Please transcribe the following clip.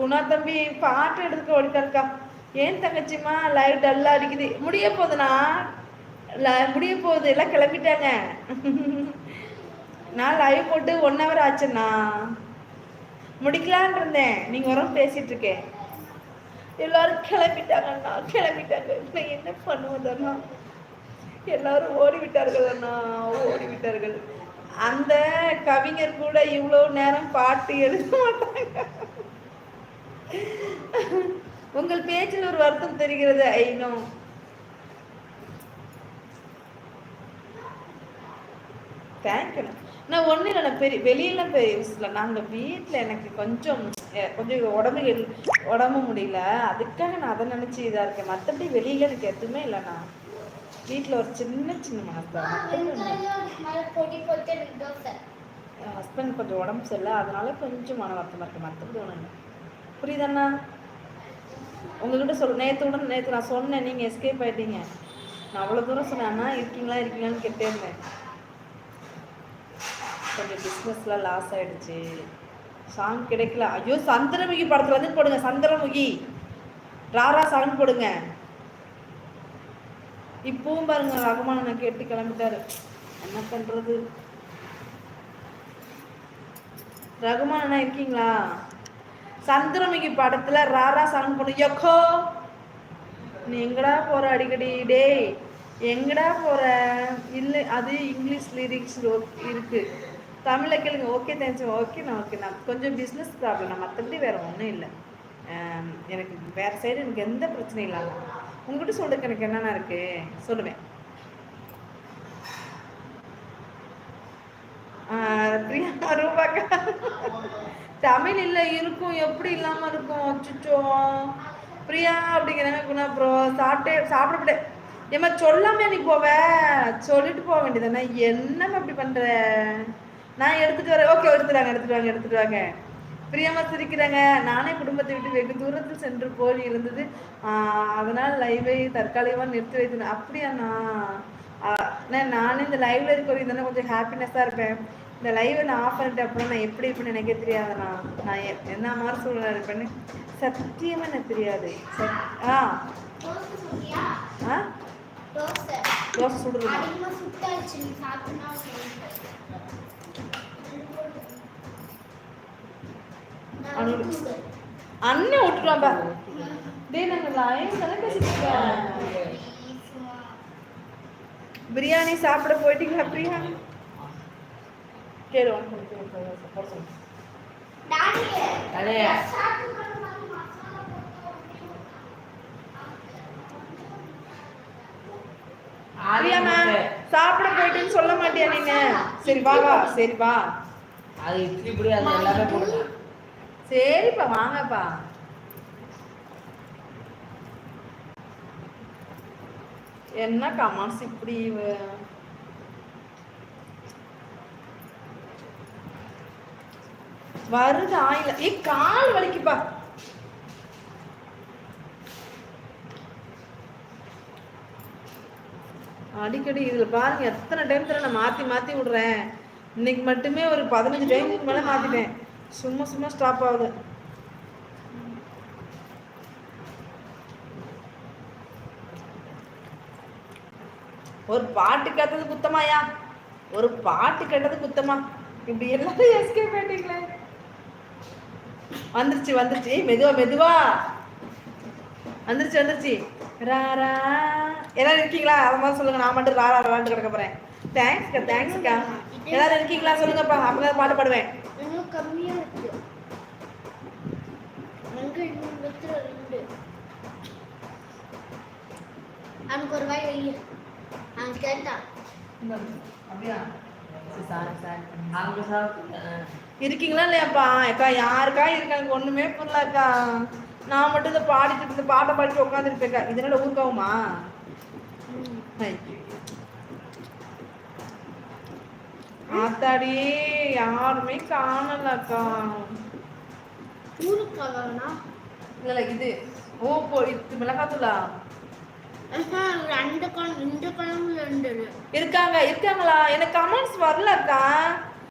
குணா தம்பி பாட்டு எடுக்க ஓடிட்டாருக்கா. ஏன் தங்கச்சிம்மா லைவ் டல்லா அடிக்குது? முடிய போகுதுண்ணா, முடிய போகுது, எல்லாம் கிளம்பிட்டாங்க. நான் லைவ் போட்டு 1 hour ஆச்சுண்ணா, முடிக்கலான் இருந்தேன், நீங்க வரும் பேசிட்டு இருக்கேன். எல்லாரும் கிளம்பிட்டாங்கண்ணா, கிளம்பிட்டாங்க. நான் என்ன பண்ணுவதண்ணா? எல்லாரும் ஓடிவிட்டார்கள் அண்ணா, ஓடிவிட்டார்கள். அந்த கவிஞர் கூட இவ்வளவு நேரம் பாட்டு எழுத மாட்டாங்க. உங்கள் பேச்சில் ஒரு வருத்தம் தெரிகிறது. ஐநோ. தேங்க்யூ. நான் ஒன்றும் இல்லை, நான் வெளியெல்லாம் இல்லை, நாங்கள் வீட்டில் எனக்கு கொஞ்சம் உடம்பு முடியல, அதுக்காக நான் அதை நினச்சி இதாக இருக்கேன். மற்றபடி வெளியில் எனக்கு எதுவுமே இல்லைண்ணா. வீட்டில் ஒரு சின்ன மனசுதான். என் ஹஸ்பண்ட் கொஞ்சம் உடம்பு சரியில்லை, அதனால கொஞ்சம் மன வருத்தமாக இருக்கு, மற்றபடி ஒன்றும் இல்லை. புரியுதாண்ணா? உங்ககிட்ட நேற்று நான் சொன்னேன், நீங்கள் எஸ்கேப் ஆகிட்டீங்க. நான் அவ்வளோ தூரம் சொன்னேன், அண்ணா இருக்கீங்களான்னு கேட்டே இருந்தேன். கொஞ்சம் பிஸ்னஸ்லாம் லாஸ் ஆகிடுச்சு, சாங் கிடைக்கல. ஐயோ, சந்திரமுகி படத்தில் வந்து போடுங்க, சந்திரமுகி ராரா சாங் போடுங்க. இப்பவும் பாருங்க, ரகுமான் நான் கேட்டு கிளம்பிட்டாரு, என்ன பண்ணுறது? ரகுமான் அண்ணா இருக்கீங்களா? சந்திரமுகி படத்தில் ராரா சாங் போடுங்க. யக்கோ நீ எங்கடா போகிற அடிக்கடி? டே எங்கடா போகிற? இல்லை, அது இங்கிலீஷ் லிரிக்ஸ் இருக்குது, தமிழில் கேளுங்க. Okay thanks. ஓகேண்ணா, ஓகேண்ணா. கொஞ்சம் பிஸ்னஸ் ப்ராப்ளம், நான் மற்றபடி வேறு ஒன்றும் இல்லை. எனக்கு வேறு சைடு எனக்கு எந்த பிரச்சனையும் இல்லாமல் உங்கள்கிட்ட சொல்கிறதுக்கு எனக்கு என்னென்ன இருக்குது சொல்லுவேன். பிரியா ரூபாக்கா தமிழ் இல்லை இருக்கும், எப்படி இல்லாமல் இருக்கும்? அச்சுச்சோ பிரியா அப்படிங்கிறாங்க. குணா ப்ரோ சாப்பிடப்பட ஏமா சொல்லாமே நீ போவ, சொல்லிட்டு போக வேண்டியதானே, என்னம்மா அப்படி பண்ணுற? நான் எடுத்துகிட்டு வரேன். ஓகே, எடுத்துட்டு வாங்க. பிரியமா சிரிக்கிறாங்க. நானே குடும்பத்தை விட்டு வெகு தூரத்தில் சென்று போல் இருந்தது, அதனால் லைவை தற்காலிகமாக நிறுத்தி வைத்தேன். அப்படியாண்ணா? நானும் இந்த லைவ்ல இருக்கிறது கொஞ்சம் ஹாப்பினஸ்ஸாக இருப்பேன். இந்த லைவை நான் ஆஃப் பண்ணிட்டேன் அப்படின்னா நான் எப்படி இருப்பேன்னு எனக்கே தெரியாதுண்ணா. நான் என்ன மாதிரி சூழ்நிலை இருப்பேன்னு சத்தியமாக எனக்கு தெரியாது. தோசை சுடுறது அண்ணன் விட்டுருவான்பா. பிரியாணி சாப்பிட போயிட்டீங்களா பிரியா? கேளு. சாப்பிட போயிட்டுன்னு சொல்ல மாட்டியா நீங்க? சரி வா வா, சரி வா. அது இப்படி அது எல்லாமே போடுங்க. சரிப்பா வாங்கப்பா. என்ன கமாஸ் இப்படி வருது ஆயில. கால் வலிக்குப்பா. அடிக்கடி இதுல பாருங்க எத்தனை டைம் தர நான் மாத்தி விடுறேன். இன்னைக்கு மட்டுமே ஒரு 15 டைமுக்கு மேல மாத்திட்டேன். சும்மா ஸ்டாப் ஆகுது. ஒரு பாட்டு கேட்டது குத்தமாயா? ஒரு பாட்டு கேட்டது குத்தமா? இப்படி எல்லாரும் எஸ்கேப் பண்ணிட்டீங்களே. வந்துருச்சு. மெதுவா வந்துருச்சு. ராரா எல்லாரும் இருக்கீங்களா? அத மாதிரி சொல்லுங்க. நான் மட்டும் ராரா ராரான்னு கிடக்க போறேன். தேங்க்ஸ்க்கா. எல்லாரும் இருக்கீங்களா சொல்லுங்கப்பா, அப்பதான் பாட்டு பாடுவேன். கம்மியா இருக்கு. அவனுக்கு ஒரு வாய் வைய. அவன் கேட்டான். இருக்கீங்களா இல்லையாப்பா? அக்கா யாருக்கா இருக்காங்க? ஒண்ணுமே புரியலக்கா. நான் மட்டும் இந்த பாட்டை பாடிட்டு உட்காந்துருப்பேக்கா. இதனால ஊருக்காவுமா? ஆத்தாடி யாருமே காணலக்கா. ஊருக்காகனா இல்ல இது இது மிளகாத்தூளா? இருக்காங்களா? எனக்கு கமெண்ட்ஸ் வரலக்கா.